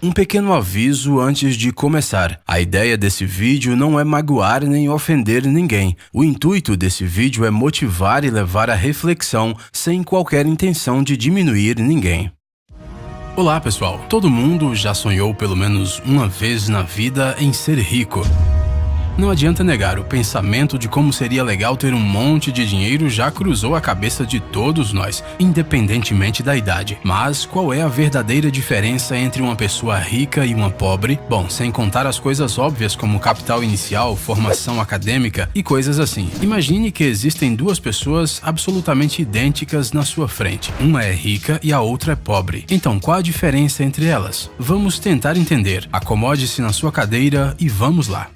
Um pequeno aviso antes de começar. A ideia desse vídeo não é magoar nem ofender ninguém. O intuito desse vídeo é motivar e levar à reflexão, sem qualquer intenção de diminuir ninguém. Olá pessoal, todo mundo já sonhou pelo menos uma vez na vida em ser rico. Não adianta negar, o pensamento de como seria legal ter um monte de dinheiro já cruzou a cabeça de todos nós, independentemente da idade. Mas qual é a verdadeira diferença entre uma pessoa rica e uma pobre? Bom, sem contar as coisas óbvias como capital inicial, formação acadêmica e coisas assim. Imagine que existem duas pessoas absolutamente idênticas na sua frente. Uma é rica e a outra é pobre. Então, qual a diferença entre elas? Vamos tentar entender. Acomode-se na sua cadeira e vamos lá.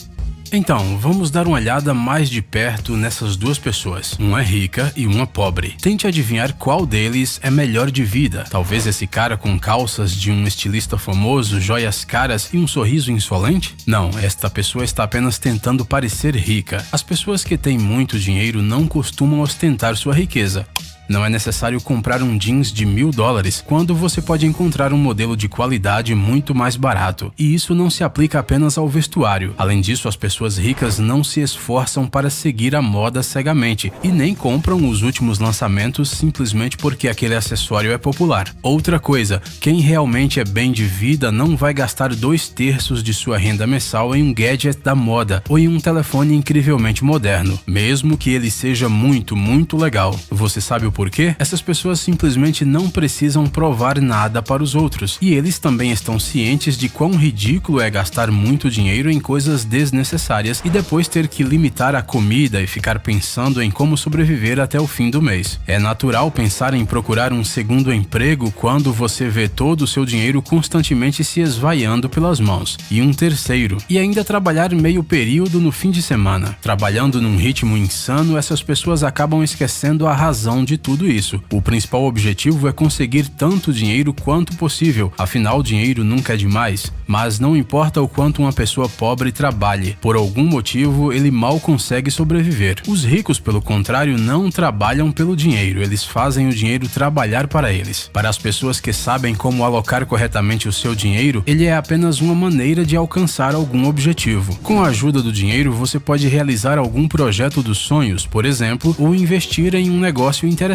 Então, vamos dar uma olhada mais de perto nessas duas pessoas. Uma é rica e uma pobre. Tente adivinhar qual deles é melhor de vida. Talvez esse cara com calças de um estilista famoso, joias caras e um sorriso insolente? Não, esta pessoa está apenas tentando parecer rica. As pessoas que têm muito dinheiro não costumam ostentar sua riqueza. Não é necessário comprar um jeans de $1000 quando você pode encontrar um modelo de qualidade muito mais barato. E isso não se aplica apenas ao vestuário. Além disso, as pessoas ricas não se esforçam para seguir a moda cegamente e nem compram os últimos lançamentos simplesmente porque aquele acessório é popular. Outra coisa, quem realmente é bem de vida não vai gastar 2/3 de sua renda mensal em um gadget da moda ou em um telefone incrivelmente moderno, mesmo que ele seja muito legal. Você sabe o porquê? Essas pessoas simplesmente não precisam provar nada para os outros. E eles também estão cientes de quão ridículo é gastar muito dinheiro em coisas desnecessárias e depois ter que limitar a comida e ficar pensando em como sobreviver até o fim do mês. É natural pensar em procurar um segundo emprego quando você vê todo o seu dinheiro constantemente se esvaiando pelas mãos. E um terceiro. E ainda trabalhar meio período no fim de semana. Trabalhando num ritmo insano, essas pessoas acabam esquecendo a razão de tudo isso. O principal objetivo é conseguir tanto dinheiro quanto possível, afinal dinheiro nunca é demais. Mas não importa o quanto uma pessoa pobre trabalhe, por algum motivo ele mal consegue sobreviver. Os ricos, pelo contrário, não trabalham pelo dinheiro, eles fazem o dinheiro trabalhar para eles. Para as pessoas que sabem como alocar corretamente o seu dinheiro, ele é apenas uma maneira de alcançar algum objetivo. Com a ajuda do dinheiro, você pode realizar algum projeto dos sonhos, por exemplo, ou investir em um negócio interessante,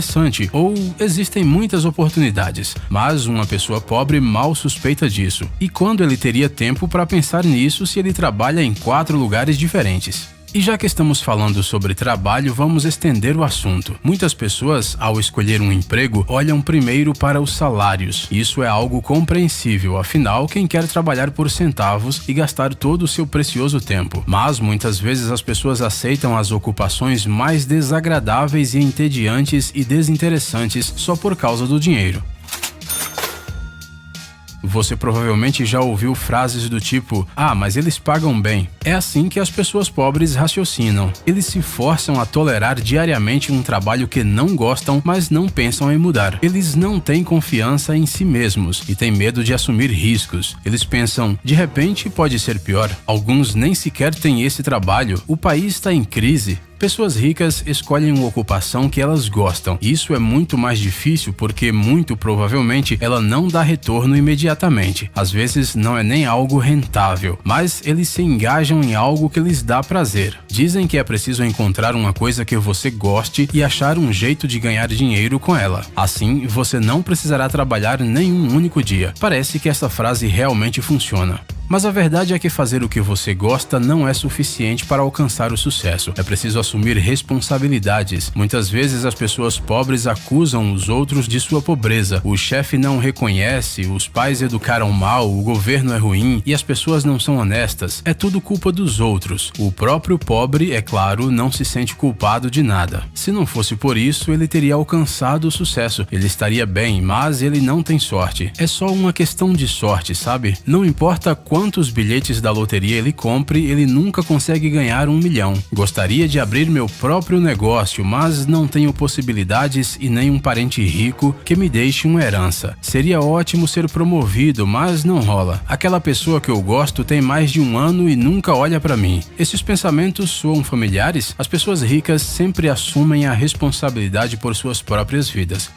ou existem muitas oportunidades, mas uma pessoa pobre mal suspeita disso. E quando ele teria tempo para pensar nisso se ele trabalha em 4 lugares diferentes? E já que estamos falando sobre trabalho, vamos estender o assunto. Muitas pessoas, ao escolher um emprego, olham primeiro para os salários. Isso é algo compreensível, afinal, quem quer trabalhar por centavos e gastar todo o seu precioso tempo? Mas muitas vezes as pessoas aceitam as ocupações mais desagradáveis e entediantes e desinteressantes só por causa do dinheiro. Você provavelmente já ouviu frases do tipo: "Ah, mas eles pagam bem". É assim que as pessoas pobres raciocinam. Eles se forçam a tolerar diariamente um trabalho que não gostam, mas não pensam em mudar. Eles não têm confiança em si mesmos e têm medo de assumir riscos. Eles pensam: de repente pode ser pior. Alguns nem sequer têm esse trabalho. O país está em crise. Pessoas ricas escolhem uma ocupação que elas gostam. Isso é muito mais difícil porque, muito provavelmente, ela não dá retorno imediatamente. Às vezes, não é nem algo rentável, mas eles se engajam em algo que lhes dá prazer. Dizem que é preciso encontrar uma coisa que você goste e achar um jeito de ganhar dinheiro com ela. Assim, você não precisará trabalhar nenhum único dia. Parece que essa frase realmente funciona. Mas a verdade é que fazer o que você gosta não é suficiente para alcançar o sucesso. É preciso assumir responsabilidades. Muitas vezes as pessoas pobres acusam os outros de sua pobreza. O chefe não reconhece, os pais educaram mal, o governo é ruim e as pessoas não são honestas. É tudo culpa dos outros. O próprio pobre, é claro, não se sente culpado de nada. Se não fosse por isso, ele teria alcançado o sucesso. Ele estaria bem, mas ele não tem sorte. É só uma questão de sorte, sabe? Não importa quantos bilhetes da loteria ele compre, ele nunca consegue ganhar 1 milhão. Gostaria de abrir meu próprio negócio, mas não tenho possibilidades e nem um parente rico que me deixe uma herança. Seria ótimo ser promovido, mas não rola. Aquela pessoa que eu gosto tem mais de 1 ano e nunca olha pra mim. Esses pensamentos soam familiares? As pessoas ricas sempre assumem a responsabilidade por suas próprias vidas.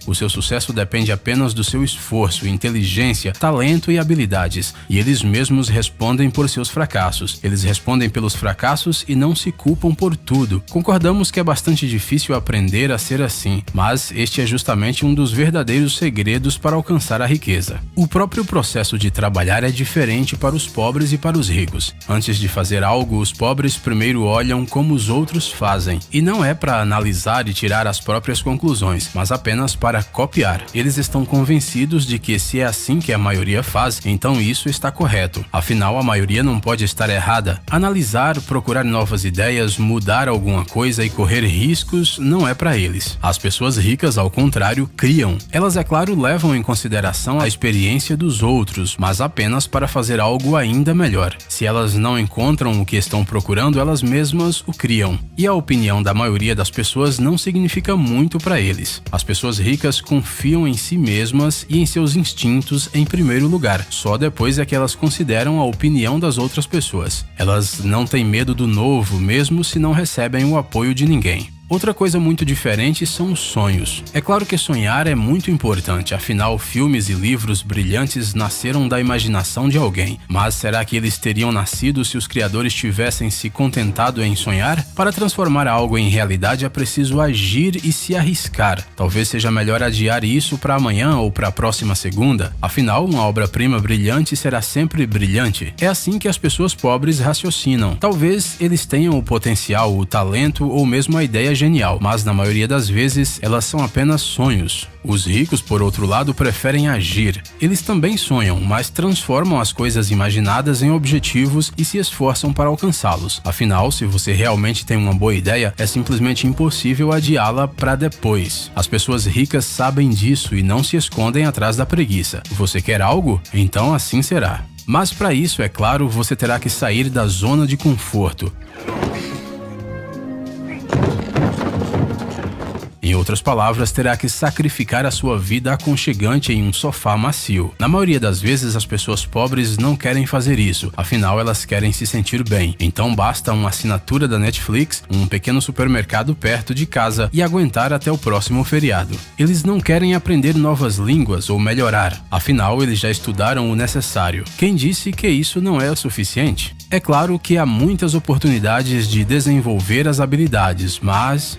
O seu sucesso depende apenas do seu esforço, inteligência, talento e habilidades, e eles mesmos respondem por seus fracassos. Eles respondem pelos fracassos e não se culpam por tudo. Concordamos que é bastante difícil aprender a ser assim, mas este é justamente um dos verdadeiros segredos para alcançar a riqueza. O próprio processo de trabalhar é diferente para os pobres e para os ricos. Antes de fazer algo, os pobres primeiro olham como os outros fazem, e não é para analisar e tirar as próprias conclusões, mas apenas para copiar. Eles estão convencidos de que se é assim que a maioria faz, então isso está correto. Afinal, a maioria não pode estar errada. Analisar, procurar novas ideias, mudar alguma coisa e correr riscos não é para eles. As pessoas ricas, ao contrário, criam. Elas, é claro, levam em consideração a experiência dos outros, mas apenas para fazer algo ainda melhor. Se elas não encontram o que estão procurando, elas mesmas o criam. E a opinião da maioria das pessoas não significa muito para eles. As pessoas ricas confiam em si mesmas e em seus instintos em primeiro lugar. Só depois é que elas consideram a opinião das outras pessoas. Elas não têm medo do novo, mesmo se não recebem o apoio de ninguém. Outra coisa muito diferente são os sonhos. É claro que sonhar é muito importante, afinal, filmes e livros brilhantes nasceram da imaginação de alguém. Mas será que eles teriam nascido se os criadores tivessem se contentado em sonhar? Para transformar algo em realidade é preciso agir e se arriscar. Talvez seja melhor adiar isso para amanhã ou para a próxima segunda. Afinal, uma obra-prima brilhante será sempre brilhante. É assim que as pessoas pobres raciocinam. Talvez eles tenham o potencial, o talento ou mesmo a ideia genial, mas na maioria das vezes elas são apenas sonhos. Os ricos, por outro lado, preferem agir. Eles também sonham, mas transformam as coisas imaginadas em objetivos e se esforçam para alcançá-los. Afinal, se você realmente tem uma boa ideia, é simplesmente impossível adiá-la para depois. As pessoas ricas sabem disso e não se escondem atrás da preguiça. Você quer algo? Então assim será. Mas para isso, é claro, você terá que sair da zona de conforto. Em outras palavras, terá que sacrificar a sua vida aconchegante em um sofá macio. Na maioria das vezes, as pessoas pobres não querem fazer isso, afinal elas querem se sentir bem. Então basta uma assinatura da Netflix, um pequeno supermercado perto de casa e aguentar até o próximo feriado. Eles não querem aprender novas línguas ou melhorar, afinal eles já estudaram o necessário. Quem disse que isso não é o suficiente? É claro que há muitas oportunidades de desenvolver as habilidades, mas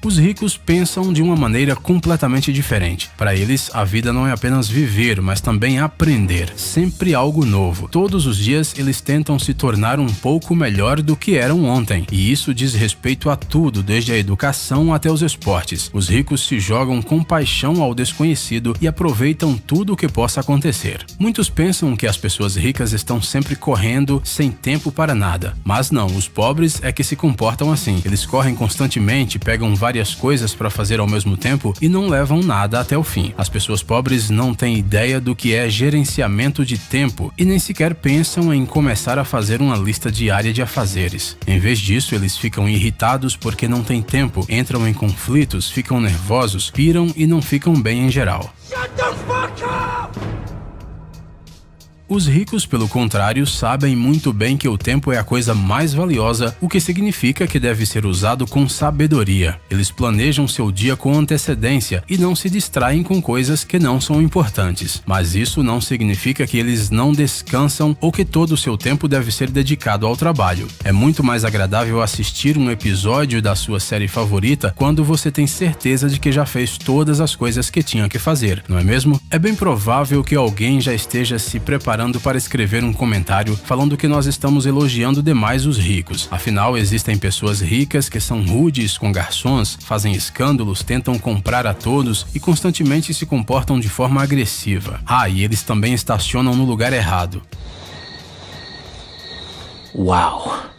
os ricos pensam de uma maneira completamente diferente. Para eles, a vida não é apenas viver, mas também aprender. Sempre algo novo. Todos os dias, eles tentam se tornar um pouco melhor do que eram ontem. E isso diz respeito a tudo, desde a educação até os esportes. Os ricos se jogam com paixão ao desconhecido e aproveitam tudo o que possa acontecer. Muitos pensam que as pessoas ricas estão sempre correndo, sem tempo para nada. Mas não, os pobres é que se comportam assim. Eles correm constantemente, pegam várias coisas para fazer ao mesmo tempo e não levam nada até o fim. As pessoas pobres não têm ideia do que é gerenciamento de tempo e nem sequer pensam em começar a fazer uma lista diária de afazeres. Em vez disso, eles ficam irritados porque não têm tempo, entram em conflitos, ficam nervosos, piram e não ficam bem em geral. Shut the fuck up! Os ricos, pelo contrário, sabem muito bem que o tempo é a coisa mais valiosa, o que significa que deve ser usado com sabedoria. Eles planejam seu dia com antecedência e não se distraem com coisas que não são importantes. Mas isso não significa que eles não descansam ou que todo o seu tempo deve ser dedicado ao trabalho. É muito mais agradável assistir um episódio da sua série favorita quando você tem certeza de que já fez todas as coisas que tinha que fazer, não é mesmo? É bem provável que alguém já esteja se preparando para escrever um comentário falando que nós estamos elogiando demais os ricos. Afinal, existem pessoas ricas que são rudes com garçons, fazem escândalos, tentam comprar a todos e constantemente se comportam de forma agressiva. E eles também estacionam no lugar errado. Uau!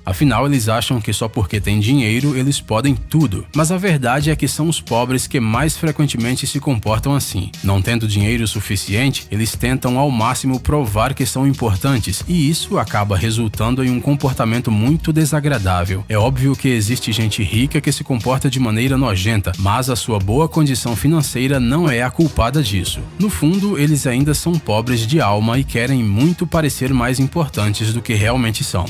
Afinal, eles acham que só porque têm dinheiro, eles podem tudo. Mas a verdade é que são os pobres que mais frequentemente se comportam assim. Não tendo dinheiro suficiente, eles tentam ao máximo provar que são importantes, e isso acaba resultando em um comportamento muito desagradável. É óbvio que existe gente rica que se comporta de maneira nojenta, mas a sua boa condição financeira não é a culpada disso. No fundo, eles ainda são pobres de alma e querem muito parecer mais importantes do que realmente são.